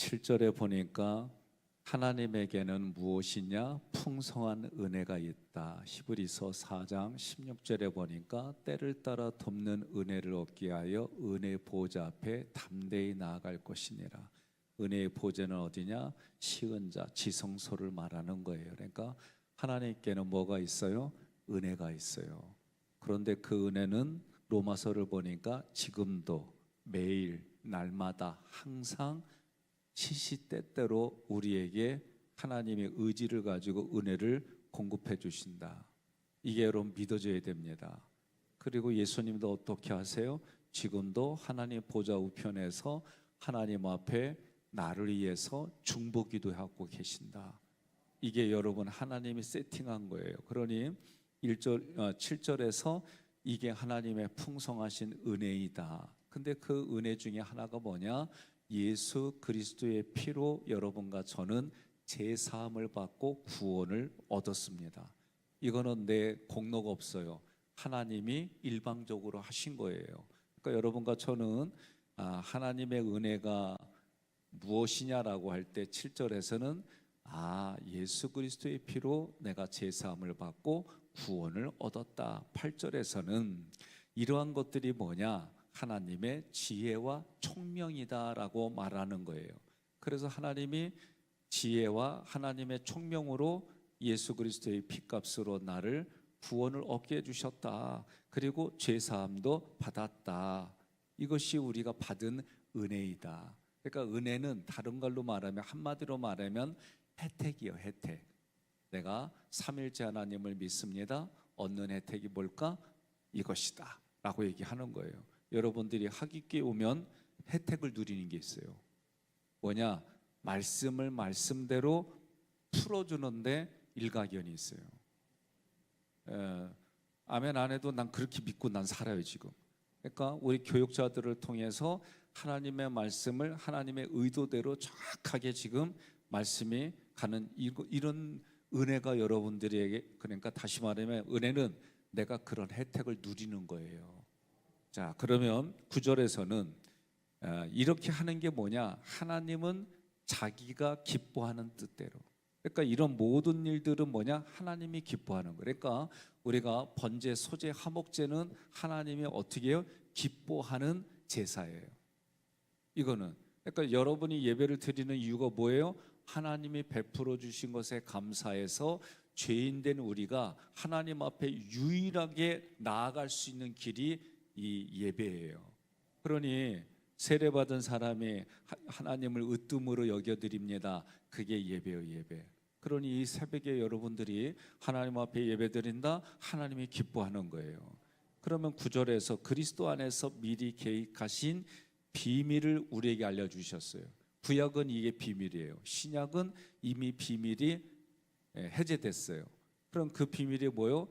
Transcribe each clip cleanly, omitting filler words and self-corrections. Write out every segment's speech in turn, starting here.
7절에 보니까 하나님에게는 무엇이냐? 풍성한 은혜가 있다. 히브리서 4장 16절에 보니까 때를 따라 돕는 은혜를 얻기 위하여 은혜의 보좌 앞에 담대히 나아갈 것이니라. 은혜의 보좌는 어디냐? 시은자, 지성소를 말하는 거예요. 그러니까 하나님께는 뭐가 있어요? 은혜가 있어요. 그런데 그 은혜는 로마서를 보니까 지금도 매일 날마다 항상 시시때때로 우리에게 하나님의 의지를 가지고 은혜를 공급해 주신다. 이게 여러분 믿어져야 됩니다. 그리고 예수님도 어떻게 하세요? 지금도 하나님 보좌 우편에서 하나님 앞에 나를 위해서 중보기도 하고 계신다. 이게 여러분 하나님이 세팅한 거예요. 그러니 7절에서 이게 하나님의 풍성하신 은혜이다. 근데 그 은혜 중에 하나가 뭐냐? 예수 그리스도의 피로 여러분과 저는 제사함을 받고 구원을 얻었습니다. 이거는 내 공로가 없어요. 하나님이 일방적으로 하신 거예요. 그러니까 여러분과 저는 하나님의 은혜가 무엇이냐라고 할 때 7절에서는 예수 그리스도의 피로 내가 제사함을 받고 구원을 얻었다. 8절에서는 이러한 것들이 뭐냐? 하나님의 지혜와 총명이다라고 말하는 거예요. 그래서 하나님이 지혜와 하나님의 총명으로 예수 그리스도의 피값으로 나를 구원을 얻게 해주셨다. 그리고 죄사함도 받았다. 이것이 우리가 받은 은혜이다. 그러니까 은혜는 다른 걸로 말하면, 한마디로 말하면 혜택이요, 혜택. 내가 삼일째 하나님을 믿습니다. 얻는 혜택이 뭘까? 이것이다 라고 얘기하는 거예요. 여러분들이 학위교회 오면 혜택을 누리는 게 있어요. 뭐냐? 말씀을 말씀대로 풀어주는데 일가견이 있어요. 아멘 안 해도 난 그렇게 믿고 난 살아요 지금. 그러니까 우리 교육자들을 통해서 하나님의 말씀을 하나님의 의도대로 정확하게 지금 말씀이 가는 이런 은혜가 여러분들에게, 그러니까 다시 말하면 은혜는 내가 그런 혜택을 누리는 거예요. 자, 그러면 9절에서는 이렇게 하는 게 뭐냐? 하나님은 자기가 기뻐하는 뜻대로. 그러니까 이런 모든 일들은 뭐냐? 하나님이 기뻐하는 거예요. 그러니까 우리가 번제, 소제, 화목제는 하나님이 어떻게 해요? 기뻐하는 제사예요. 이거는 그러니까 여러분이 예배를 드리는 이유가 뭐예요? 하나님이 베풀어 주신 것에 감사해서 죄인된 우리가 하나님 앞에 유일하게 나아갈 수 있는 길이 이 예배예요. 그러니 세례받은 사람이 하나님을 으뜸으로 여겨드립니다. 그게 예배예요, 예배. 그러니 이 새벽에 여러분들이 하나님 앞에 예배드린다, 하나님이 기뻐하는 거예요. 그러면 9절에서 그리스도 안에서 미리 계획하신 비밀을 우리에게 알려주셨어요. 구약은 이게 비밀이에요. 신약은 이미 비밀이 해제됐어요. 그럼 그 비밀이 뭐예요?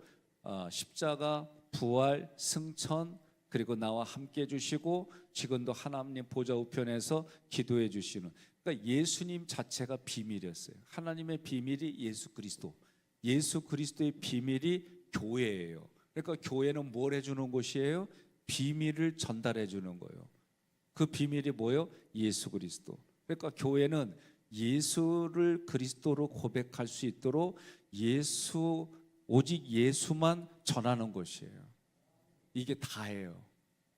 십자가, 부활, 승천, 그리고 나와 함께 해주시고 지금도 하나님 보좌 우편에서 기도해 주시는, 그러니까 예수님 자체가 비밀이었어요. 하나님의 비밀이 예수 그리스도, 예수 그리스도의 비밀이 교회예요. 그러니까 교회는 뭘 해주는 곳이에요? 비밀을 전달해 주는 거예요. 그 비밀이 뭐예요? 예수 그리스도. 그러니까 교회는 예수를 그리스도로 고백할 수 있도록 오직 예수만 전하는 것이에요. 이게 다예요.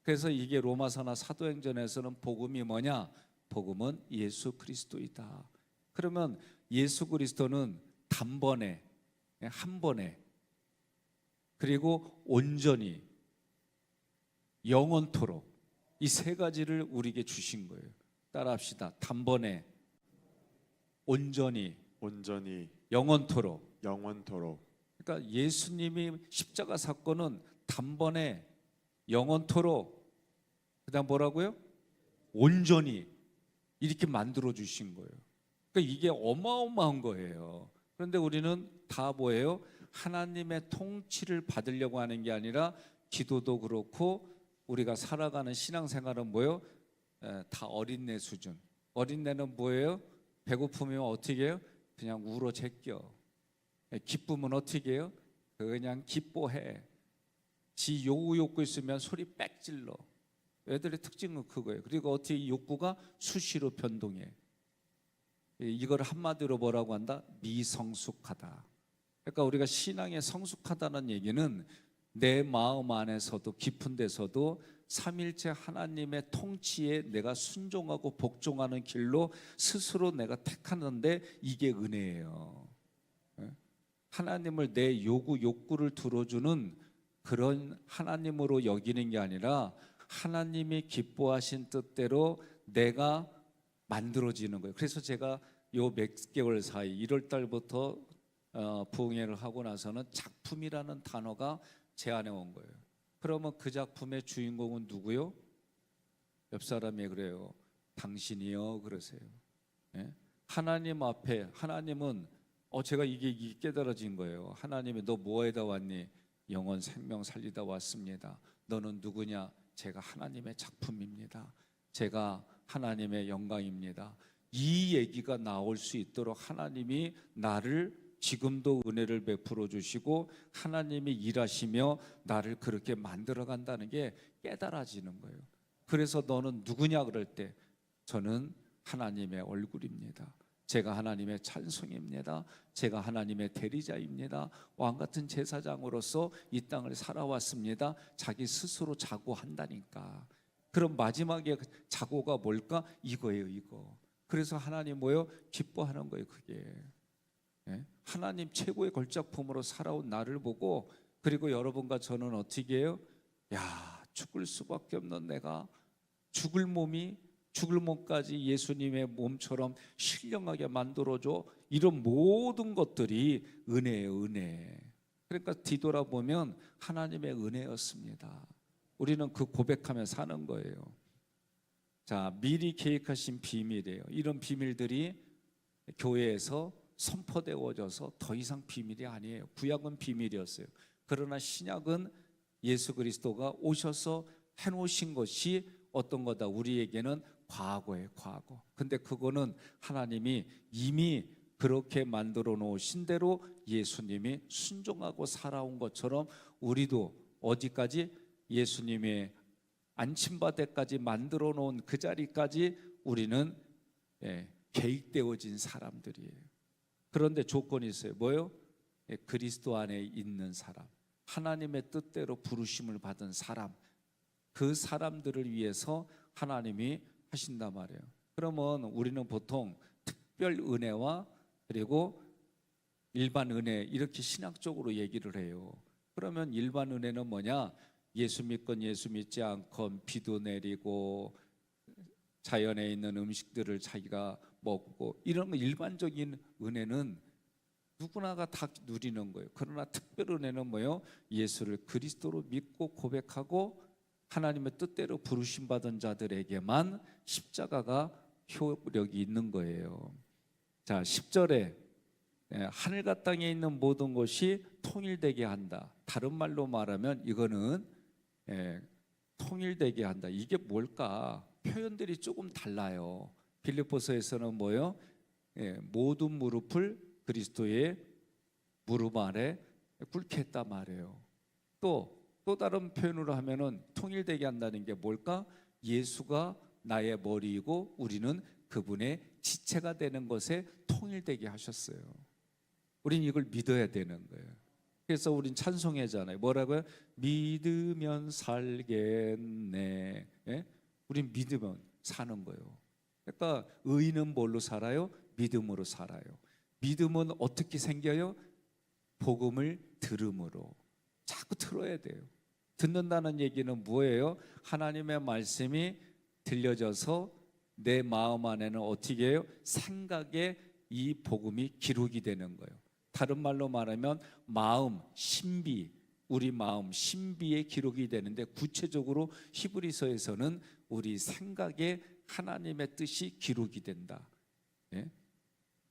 그래서 이게 로마서나 사도행전에서는 복음이 뭐냐? 복음은 예수 그리스도이다. 그러면 예수 그리스도는 단번에, 한 번에, 그리고 온전히, 영원토록 이 세 가지를 우리에게 주신 거예요. 따라합시다. 단번에, 온전히, 영원토록. 그러니까 예수님이 십자가 사건은 단번에, 영원토록, 그다음 뭐라고요? 온전히 이렇게 만들어 주신 거예요. 그러니까 이게 어마어마한 거예요. 그런데 우리는 다 뭐예요? 하나님의 통치를 받으려고 하는 게 아니라, 기도도 그렇고 우리가 살아가는 신앙생활은 뭐예요? 다 어린애 수준. 어린애는 뭐예요? 배고프면 어떻게 해요? 그냥 울어 제껴. 기쁨은 어떻게 해요? 그냥 기뻐해. 지 욕구 있으면 소리 빽 질러. 애들의 특징은 그거예요. 그리고 어떻게 욕구가 수시로 변동해. 이걸 한마디로 뭐라고 한다? 미성숙하다. 그러니까 우리가 신앙에 성숙하다는 얘기는 내 마음 안에서도 깊은 데서도 삼일체 하나님의 통치에 내가 순종하고 복종하는 길로 스스로 내가 택하는데 이게 은혜예요. 하나님을 내 욕구를 들어주는 그런 하나님으로 여기는 게 아니라 하나님이 기뻐하신 뜻대로 내가 만들어지는 거예요. 그래서 제가 요 몇 개월 사이 1월 달부터 부흥회를 하고 나서는 작품이라는 단어가 제 안에 온 거예요. 그러면 그 작품의 주인공은 누구요? 옆 사람이 그래요. 당신이요 그러세요. 예? 하나님 앞에 하나님은 제가 이게 깨달아진 거예요. 하나님이 너 뭐에다 왔니? 영원 생명 살리다 왔습니다. 너는 누구냐? 제가 하나님의 작품입니다. 제가 하나님의 영광입니다. 이 얘기가 나올 수 있도록 하나님이 나를 지금도 은혜를 베풀어 주시고 하나님이 일하시며 나를 그렇게 만들어 간다는 게 깨달아지는 거예요. 그래서 너는 누구냐 그럴 때 저는 하나님의 얼굴입니다. 제가 하나님의 찬송입니다. 제가 하나님의 대리자입니다. 왕 같은 제사장으로서 이 땅을 살아왔습니다. 자기 스스로 자고한다니까. 그럼 마지막에 자고가 뭘까? 이거예요, 이거. 그래서 하나님 뭐요? 기뻐하는 거예요, 그게. 하나님 최고의 걸작품으로 살아온 나를 보고, 그리고 여러분과 저는 어떻게 해요? 야, 죽을 수밖에 없는 내가 죽을 몸까지 예수님의 몸처럼 신령하게 만들어줘. 이런 모든 것들이 은혜예요, 은혜. 그러니까 뒤돌아보면 하나님의 은혜였습니다. 우리는 그 고백하며 사는 거예요. 자, 미리 계획하신 비밀이에요. 이런 비밀들이 교회에서 선포되어져서 더 이상 비밀이 아니에요. 구약은 비밀이었어요. 그러나 신약은 예수 그리스도가 오셔서 해놓으신 것이 어떤 거다? 우리에게는 과거예요, 과거. 근데 그거는 하나님이 이미 그렇게 만들어 놓으신 대로 예수님이 순종하고 살아온 것처럼 우리도 어디까지? 예수님의 안침바대까지 만들어 놓은 그 자리까지 우리는 계획되어진 사람들이에요. 그런데 조건이 있어요. 뭐요? 그리스도 안에 있는 사람, 하나님의 뜻대로 부르심을 받은 사람, 그 사람들을 위해서 하나님이 하신단 말이에요. 그러면 우리는 보통 특별 은혜와 그리고 일반 은혜 이렇게 신학적으로 얘기를 해요. 그러면 일반 은혜는 뭐냐? 예수 믿건 예수 믿지 않건 비도 내리고 자연에 있는 음식들을 자기가 먹고 이런 거 일반적인 은혜는 누구나가 다 누리는 거예요. 그러나 특별 은혜는 뭐예요? 예수를 그리스도로 믿고 고백하고 하나님의 뜻대로 부르심 받은 자들에게만 십자가가 효력이 있는 거예요. 자, 10절에 하늘과 땅에 있는 모든 것이 통일되게 한다. 다른 말로 말하면 이거는 통일되게 한다. 이게 뭘까? 표현들이 조금 달라요. 빌립보서에서는 뭐요? 모든 무릎을 그리스도의 무릎 아래 꿇게 했단 말이에요. 또 다른 표현으로 하면은 통일되게 한다는 게 뭘까? 예수가 나의 머리이고 우리는 그분의 지체가 되는 것에 통일되게 하셨어요. 우린 이걸 믿어야 되는 거예요. 그래서 우린 찬송하잖아요. 뭐라고요? 믿으면 살겠네. 우린 믿으면 사는 거예요. 그러니까 의인은 뭘로 살아요? 믿음으로 살아요. 믿음은 어떻게 생겨요? 복음을 들음으로. 자꾸 들어야 돼요. 듣는다는 얘기는 뭐예요? 하나님의 말씀이 들려져서 내 마음 안에는 어떻게 해요? 생각에 이 복음이 기록이 되는 거예요. 다른 말로 말하면 마음, 신비, 우리 마음 신비에 기록이 되는데 구체적으로 히브리서에서는 우리 생각에 하나님의 뜻이 기록이 된다.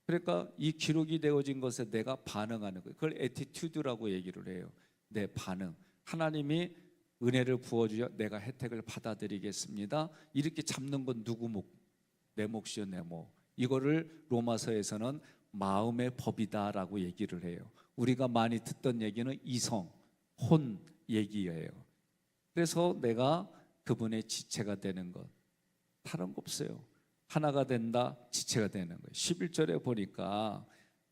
그러니까 이 기록이 되어진 것에 내가 반응하는 거예요. 그걸 애티튜드라고 얘기를 해요. 내 반응. 하나님이 은혜를 부어주여 내가 혜택을 받아들이겠습니다. 이렇게 잡는 건 누구 목? 내 몫이요, 내 목. 이거를 로마서에서는 마음의 법이다라고 얘기를 해요. 우리가 많이 듣던 얘기는 이성, 혼 얘기예요. 그래서 내가 그분의 지체가 되는 것. 다른 거 없어요. 하나가 된다, 지체가 되는 거예요. 11절에 보니까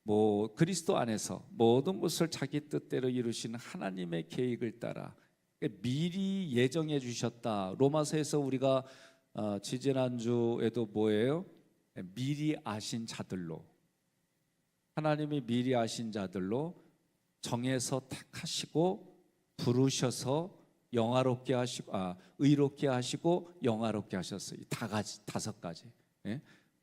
뭐 그리스도 안에서 모든 것을 자기 뜻대로 이루시는 하나님의 계획을 따라 미리 예정해 주셨다. 로마서에서 우리가 지지난주에도 뭐예요? 미리 아신 자들로, 하나님이 미리 아신 자들로 정해서 택하시고 부르셔서 영화롭게 하시고 의롭게 하시고 영화롭게 하셨어요. 다섯 가지. 예?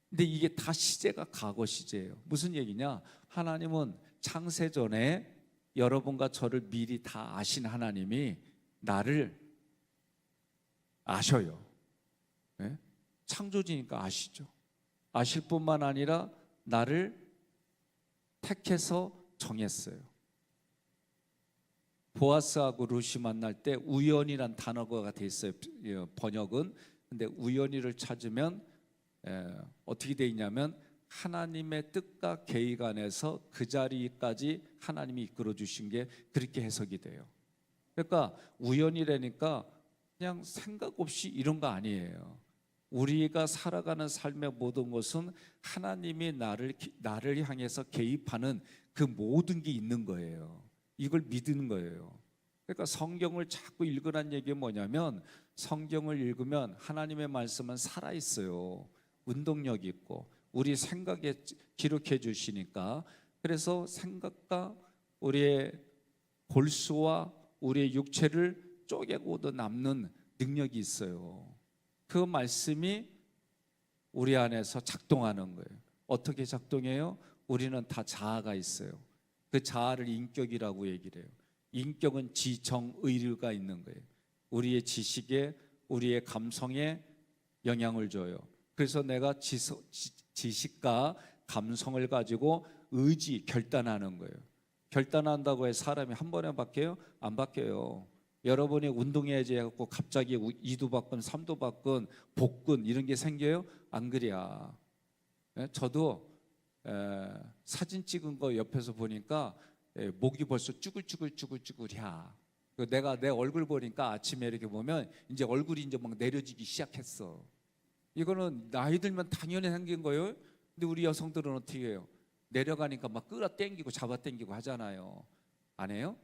근데 이게 다 시제가 과거 시제예요. 무슨 얘기냐? 하나님은 창세 전에 여러분과 저를 미리 다 아신 하나님이 나를 아셔요. 예? 창조주니까 아시죠. 아실 뿐만 아니라 나를 택해서 정했어요. 보아스하고 룻이 만날 때 우연이란 단어가 돼 있어요. 번역은. 근데 우연히를 찾으면 어떻게 돼 있냐면 하나님의 뜻과 계획 안에서 그 자리까지 하나님이 이끌어 주신 게 그렇게 해석이 돼요. 그러니까 우연이라니까 그냥 생각 없이 이런 거 아니에요. 우리가 살아가는 삶의 모든 것은 하나님이 나를 향해서 개입하는 그 모든 게 있는 거예요. 이걸 믿는 거예요. 그러니까 성경을 자꾸 읽으란 얘기가 뭐냐면 성경을 읽으면 하나님의 말씀은 살아있어요. 운동력이 있고 우리 생각에 기록해 주시니까. 그래서 생각과 우리의 골수와 우리의 육체를 쪼개고도 남는 능력이 있어요. 그 말씀이 우리 안에서 작동하는 거예요. 어떻게 작동해요? 우리는 다 자아가 있어요. 그 자아를 인격이라고 얘기를 해요. 인격은 지정의가 있는 거예요. 우리의 지식에, 우리의 감성에 영향을 줘요. 그래서 내가 지식과 감성을 가지고 의지, 결단하는 거예요. 결단한다고 해서 사람이 한 번에 바뀌어요? 안 바뀌어요. 여러분이 운동해야지 해갖고 갑자기 2도 바꾼, 3도 바꾼, 복근 이런 게 생겨요? 안 그래야. 저도 사진 찍은 거 옆에서 보니까 목이 벌써 쭈글쭈글해. 내가 내 얼굴 보니까 아침에 이렇게 보면 이제 얼굴이 이제 막 내려지기 시작했어. 이거는 나이 들면 당연히 생긴 거예요. 근데 우리 여성들은 어떻게 해요? 내려가니까 막 끌어당기고 잡아당기고 하잖아요. 안 해요?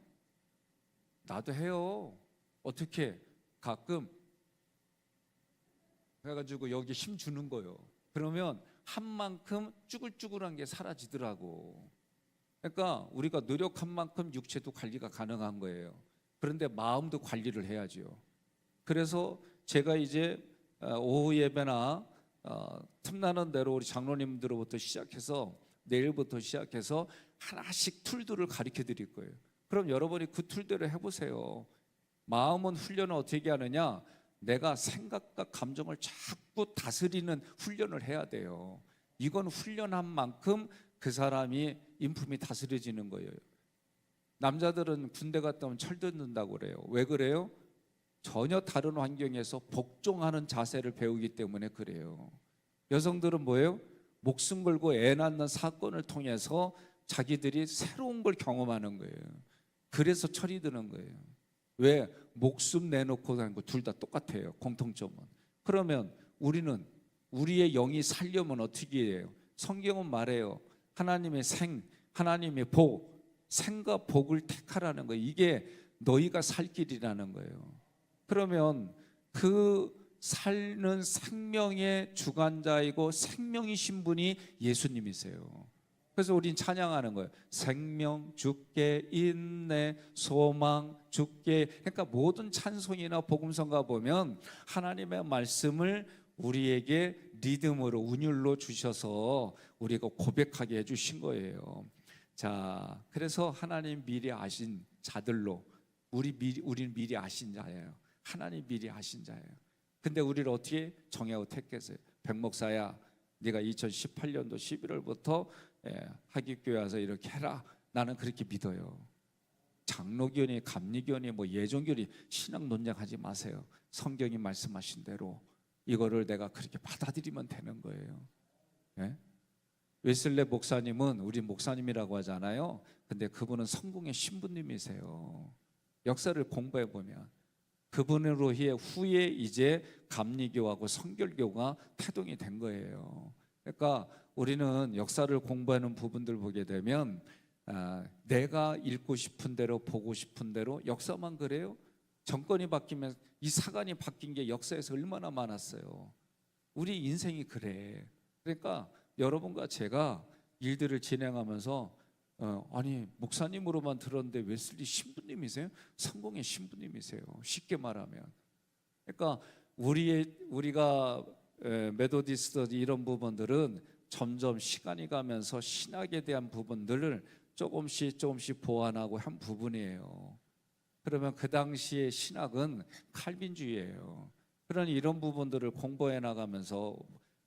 나도 해요. 어떻게? 가끔 그래가지고 여기 힘 주는 거예요. 그러면 한 만큼 쭈글쭈글한 게 사라지더라고. 그러니까 우리가 노력한 만큼 육체도 관리가 가능한 거예요. 그런데 마음도 관리를 해야죠. 그래서 제가 이제 오후 예배나 틈나는 대로 우리 장로님들로부터 시작해서 내일부터 시작해서 하나씩 툴들을 가르쳐 드릴 거예요. 그럼 여러분이 그 툴대로 해보세요. 마음은 훈련을 어떻게 하느냐? 내가 생각과 감정을 자꾸 다스리는 훈련을 해야 돼요. 이건 훈련한 만큼 그 사람이 인품이 다스려지는 거예요. 남자들은 군대 갔다 오면 철 든다고 그래요. 왜 그래요? 전혀 다른 환경에서 복종하는 자세를 배우기 때문에 그래요. 여성들은 뭐예요? 목숨 걸고 애 낳는 사건을 통해서 자기들이 새로운 걸 경험하는 거예요. 그래서 철이 드는 거예요. 왜? 목숨 내놓고 하는 거 둘 다 똑같아요. 공통점은. 그러면 우리는 우리의 영이 살려면 어떻게 해요? 성경은 말해요. 하나님의 하나님의 복, 생과 복을 택하라는 거예요. 이게 너희가 살 길이라는 거예요. 그러면 그 살는 생명의 주관자이고 생명이신 분이 예수님이세요. 그래서 우린 찬양하는 거예요. 생명 주께 있네, 소망 주께. 그러니까 모든 찬송이나 복음성가 보면 하나님의 말씀을 우리에게 리듬으로 운율로 주셔서 우리가 고백하게 해주신 거예요. 자, 그래서 하나님 미리 아신 자들로 우리는 미리 아신 자예요. 하나님 미리 아신 자예요. 근데 우리를 어떻게 정하고 택했어요? 백목사야, 네가 2018년도 11월부터 하깃교회 와서 이렇게 해라. 나는 그렇게 믿어요. 장로교니 감리교니 뭐 예종교니 신앙 논쟁하지 마세요. 성경이 말씀하신 대로 이거를 내가 그렇게 받아들이면 되는 거예요. 네? 웨슬레 목사님은 우리 목사님이라고 하잖아요. 근데 그분은 성공의 신부님이세요. 역사를 공부해 보면 그분으로 해 후에 이제 감리교하고 성결교가 태동이 된 거예요. 그러니까 우리는 역사를 공부하는 부분들 보게 되면 내가 읽고 싶은 대로 보고 싶은 대로 역사만 그래요? 정권이 바뀌면 이 사관이 바뀐 게 역사에서 얼마나 많았어요. 우리 인생이 그래. 그러니까 여러분과 제가 일들을 진행하면서 아니 목사님으로만 들었는데 웨슬리 신부님이세요? 성공의 신부님이세요. 쉽게 말하면. 그러니까 우리가 메소디스트 이런 부분들은 점점 시간이 가면서 신학에 대한 부분들을 조금씩 보완하고 한 부분이에요. 그러면 그 당시의 신학은 칼빈주의예요. 그러니 이런 부분들을 공부해 나가면서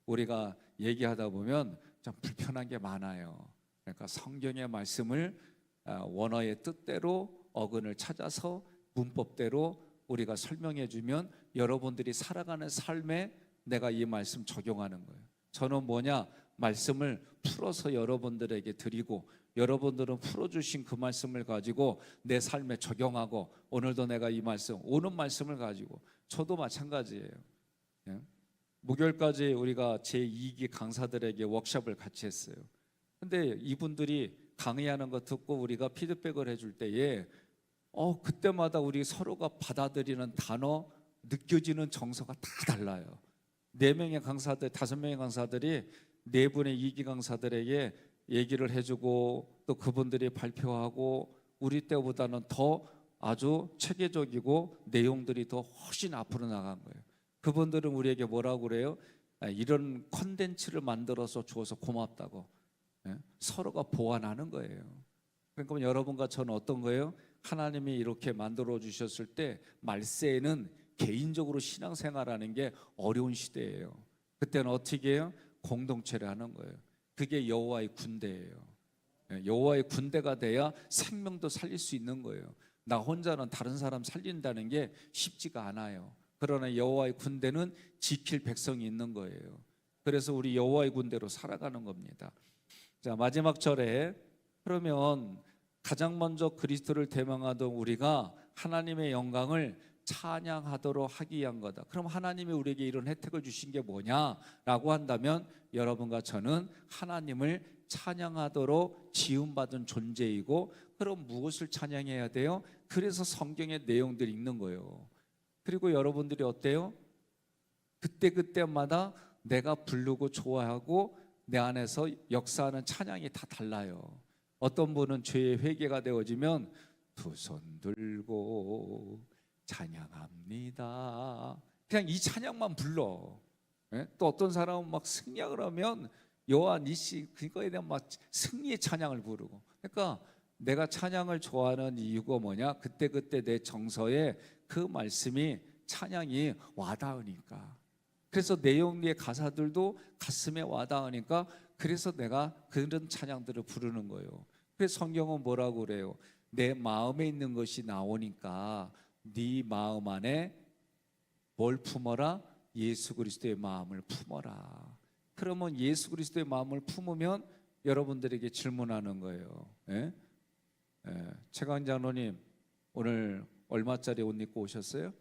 우리가 얘기하다 보면 좀 불편한 게 많아요. 그러니까 성경의 말씀을 원어의 뜻대로 어근을 찾아서 문법대로 우리가 설명해 주면 여러분들이 살아가는 삶에 내가 이 말씀 적용하는 거예요. 저는 뭐냐? 말씀을 풀어서 여러분들에게 드리고 여러분들은 풀어주신 그 말씀을 가지고 내 삶에 적용하고 오늘도 내가 이 말씀, 오는 말씀을 가지고 저도 마찬가지예요. 예? 목요일까지 우리가 제2기 강사들에게 워크숍을 같이 했어요. 근데 이분들이 강의하는 거 듣고 우리가 피드백을 해줄 때에 그때마다 우리 서로가 받아들이는 단어, 느껴지는 정서가 다 달라요. 4명의 강사들, 5명의 강사들이 4분의 2기 강사들에게 얘기를 해주고 또 그분들이 발표하고 우리 때보다는 더 아주 체계적이고 내용들이 더 훨씬 앞으로 나간 거예요. 그분들은 우리에게 뭐라고 그래요? 이런 컨텐츠를 만들어서 주어서 고맙다고. 서로가 보완하는 거예요. 그러니까 여러분과 저는 어떤 거예요? 하나님이 이렇게 만들어 주셨을 때 말세에는 개인적으로 신앙생활하는 게 어려운 시대예요. 그때는 어떻게 해요? 공동체를 하는 거예요. 그게 여호와의 군대예요. 여호와의 군대가 돼야 생명도 살릴 수 있는 거예요. 나 혼자는 다른 사람 살린다는 게 쉽지가 않아요. 그러나 여호와의 군대는 지킬 백성이 있는 거예요. 그래서 우리 여호와의 군대로 살아가는 겁니다. 자, 마지막 절에 그러면 가장 먼저 그리스도를 대명하던 우리가 하나님의 영광을 찬양하도록 하기 위한 거다. 그럼 하나님이 우리에게 이런 혜택을 주신 게 뭐냐라고 한다면 여러분과 저는 하나님을 찬양하도록 지음받은 존재이고 그럼 무엇을 찬양해야 돼요? 그래서 성경의 내용들이 읽는 거예요. 그리고 여러분들이 어때요? 그때마다 내가 부르고 좋아하고 내 안에서 역사하는 찬양이 다 달라요. 어떤 분은 죄의 회개가 되어지면 두 손 들고 찬양합니다. 그냥 이 찬양만 불러. 또 어떤 사람은 막 승리를 하면 여호와 니시 그거에 대한 막 승리의 찬양을 부르고. 그러니까 내가 찬양을 좋아하는 이유가 뭐냐? 그때 내 정서에 그 말씀이 찬양이 와닿으니까. 그래서 내용의 가사들도 가슴에 와닿으니까 그래서 내가 그런 찬양들을 부르는 거예요. 그래서 성경은 뭐라고 그래요? 내 마음에 있는 것이 나오니까 네 마음 안에 뭘 품어라? 예수 그리스도의 마음을 품어라. 그러면 예수 그리스도의 마음을 품으면 여러분들에게 질문하는 거예요. 최강 장로님 오늘 얼마짜리 옷 입고 오셨어요?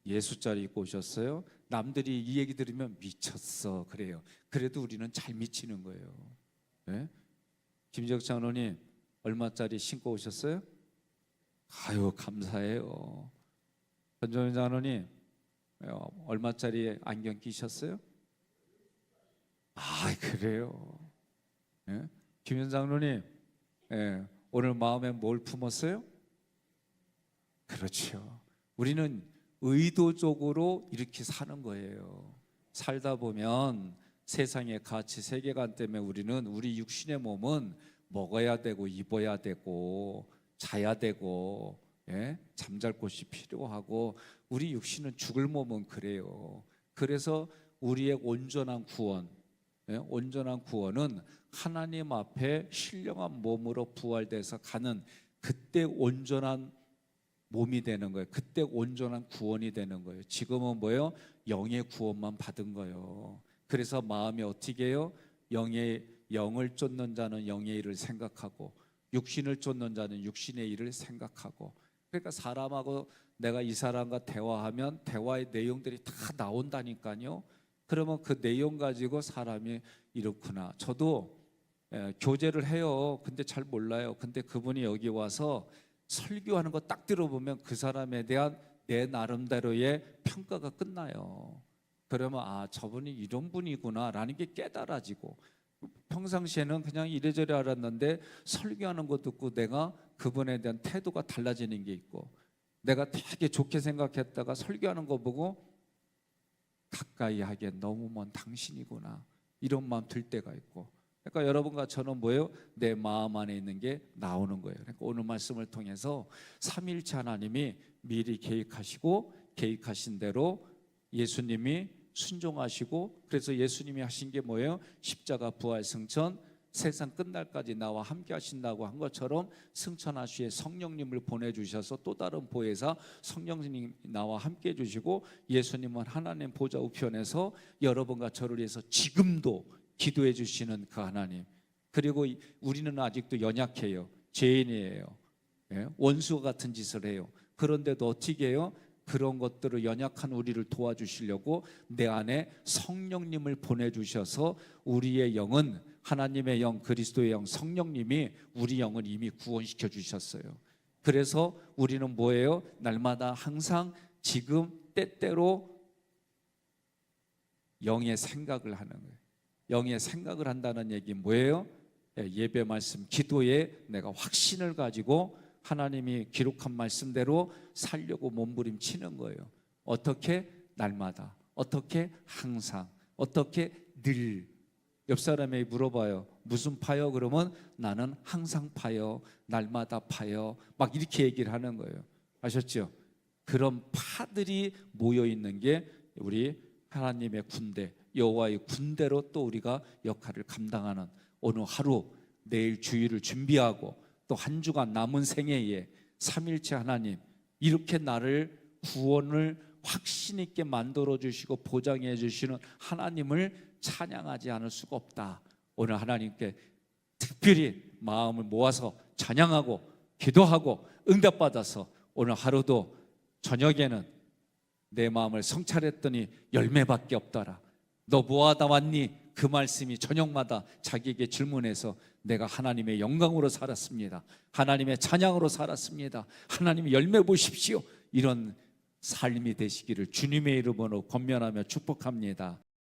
예수짜리 입고 오셨어요? 남들이 이 얘기 들으면 미쳤어 그래요. 그래도 우리는 잘 미치는 거예요. 김지혁 장로님 얼마짜리 신고 오셨어요? 아유 감사해요. 전종현 장로님 얼마짜리 안경 끼셨어요? 아 그래요. 김현 장로님 오늘 마음에 뭘 품었어요? 그렇죠. 우리는 의도적으로 이렇게 사는 거예요. 살다 보면 세상의 가치 세계관 때문에 우리는 우리 육신의 몸은 먹어야 되고 입어야 되고 자야 되고 잠잘 곳이 필요하고 우리 육신은 죽을 몸은 그래요. 그래서 우리의 온전한 구원, 온전한 구원은 하나님 앞에 신령한 몸으로 부활돼서 가는 그때 온전한 몸이 되는 거예요. 그때 온전한 구원이 되는 거예요. 지금은 뭐예요? 영의 구원만 받은 거예요. 그래서 마음이 어떻게 해요? 영을 쫓는 자는 영의 일을 생각하고 육신을 쫓는 자는 육신의 일을 생각하고. 그러니까 사람하고 내가 이 사람과 대화하면 대화의 내용들이 다 나온다니까요. 그러면 그 내용 가지고 사람이 이렇구나. 저도 교제를 해요. 근데 잘 몰라요. 근데 그분이 여기 와서 설교하는 거 딱 들어보면 그 사람에 대한 내 나름대로의 평가가 끝나요. 그러면 아, 저분이 이런 분이구나 라는 게 깨달아지고, 평상시에는 그냥 이래저래 알았는데 설교하는 거 듣고 내가 그분에 대한 태도가 달라지는 게 있고, 내가 되게 좋게 생각했다가 설교하는 거 보고 가까이 하기엔 너무 먼 당신이구나 이런 마음 들 때가 있고. 그러니까 여러분과 저는 뭐예요? 내 마음 안에 있는 게 나오는 거예요. 그러니까 오늘 말씀을 통해서 삼위일체 하나님이 미리 계획하시고 계획하신 대로 예수님이 순종하시고, 그래서 예수님이 하신 게 뭐예요? 십자가 부활 승천, 세상 끝날까지 나와 함께 하신다고 한 것처럼 승천하시에 성령님을 보내주셔서 또 다른 보혜사 성령님 나와 함께 해주시고, 예수님은 하나님 보좌 우편에서 여러분과 저를 위해서 지금도 기도해 주시는 그 하나님. 그리고 우리는 아직도 연약해요. 죄인이에요. 원수와 같은 짓을 해요. 그런데도 어떻게 해요? 그런 것들을 연약한 우리를 도와주시려고 내 안에 성령님을 보내주셔서 우리의 영은 하나님의 영, 그리스도의 영, 성령님이 우리 영을 이미 구원시켜 주셨어요. 그래서 우리는 뭐예요? 날마다 항상 지금 때때로 영의 생각을 하는 거예요. 영의 생각을 한다는 얘기 뭐예요? 예배 말씀, 기도에 내가 확신을 가지고 하나님이 기록한 말씀대로 살려고 몸부림치는 거예요. 어떻게? 날마다. 어떻게? 항상. 어떻게? 늘. 옆 사람에게 물어봐요. 무슨 파요? 그러면 나는 항상 파요. 날마다 파요. 막 이렇게 얘기를 하는 거예요. 아셨죠? 그런 파들이 모여 있는 게 우리 하나님의 군대, 여호와의 군대로 또 우리가 역할을 감당하는 오늘 하루, 내일 주일을 준비하고 또 한 주간 남은 생애에 삼일체 하나님 이렇게 나를 구원을 확신 있게 만들어 주시고 보장해 주시는 하나님을 찬양하지 않을 수가 없다. 오늘 하나님께 특별히 마음을 모아서 찬양하고 기도하고 응답받아서 오늘 하루도 저녁에는 내 마음을 성찰했더니 열매밖에 없더라. 너 뭐하다 왔니? 그 말씀이 저녁마다 자기에게 질문해서 내가 하나님의 영광으로 살았습니다. 하나님의 찬양으로 살았습니다. 하나님의 열매 보십시오. 이런 삶이 되시기를 주님의 이름으로 권면하며 축복합니다.